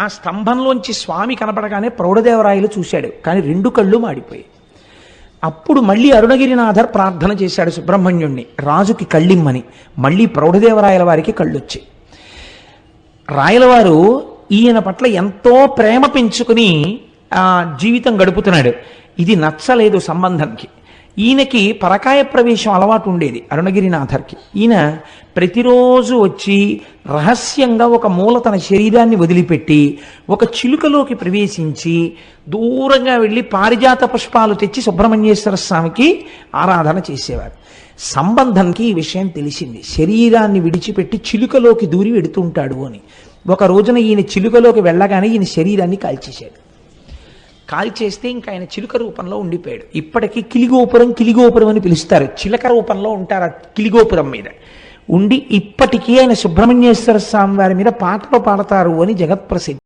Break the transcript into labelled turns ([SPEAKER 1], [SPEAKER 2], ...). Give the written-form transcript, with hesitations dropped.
[SPEAKER 1] ఆ స్తంభంలోంచి స్వామి కనపడగానే ప్రౌఢదేవరాయలు చూశాడు, కానీ 2 కళ్ళు మాడిపోయాయి. అప్పుడు మళ్ళీ అరుణగిరినాథర్ ప్రార్థన చేశాడు సుబ్రహ్మణ్యుణ్ణి, రాజుకి కళ్ళిమ్మని. మళ్ళీ ప్రౌఢదేవరాయల వారికి కళ్ళొచ్చాయి. రాయలవారు ఈయన పట్ల ఎంతో ప్రేమ పెంచుకుని జీవితం గడుపుతున్నాడు. ఇది నచ్చలేదు సంబంధంకి. ఈయనకి పరకాయ ప్రవేశం అలవాటు ఉండేది అరుణగిరినాథర్కి. ఈయన ప్రతిరోజు వచ్చి రహస్యంగా ఒక మూల తన శరీరాన్ని వదిలిపెట్టి ఒక చిలుకలోకి ప్రవేశించి దూరంగా వెళ్ళి పారిజాత పుష్పాలు తెచ్చి సుబ్రహ్మణ్యేశ్వర స్వామికి ఆరాధన చేసేవారు. సంబంధంకి ఈ విషయం తెలిసింది, శరీరాన్ని విడిచిపెట్టి చిలుకలోకి దూరి వెడుతుంటాడు అని. ఒక రోజున ఈయన చిలుకలోకి వెళ్ళగానే ఈయన శరీరాన్ని కాల్చేశాడు. కాల్చేస్తే ఇంకా ఆయన చిలుక రూపంలో ఉండిపోయాడు. ఇప్పటికీ కిలిగోపురం అని పిలుస్తారు. చిలక రూపంలో ఉంటారు ఆ కిలిగోపురం మీద ఉండి. ఇప్పటికీ ఆయన సుబ్రహ్మణ్యేశ్వర స్వామి వారి మీద పాటలు పాడతారు అని జగత్ప్రసిద్ధి.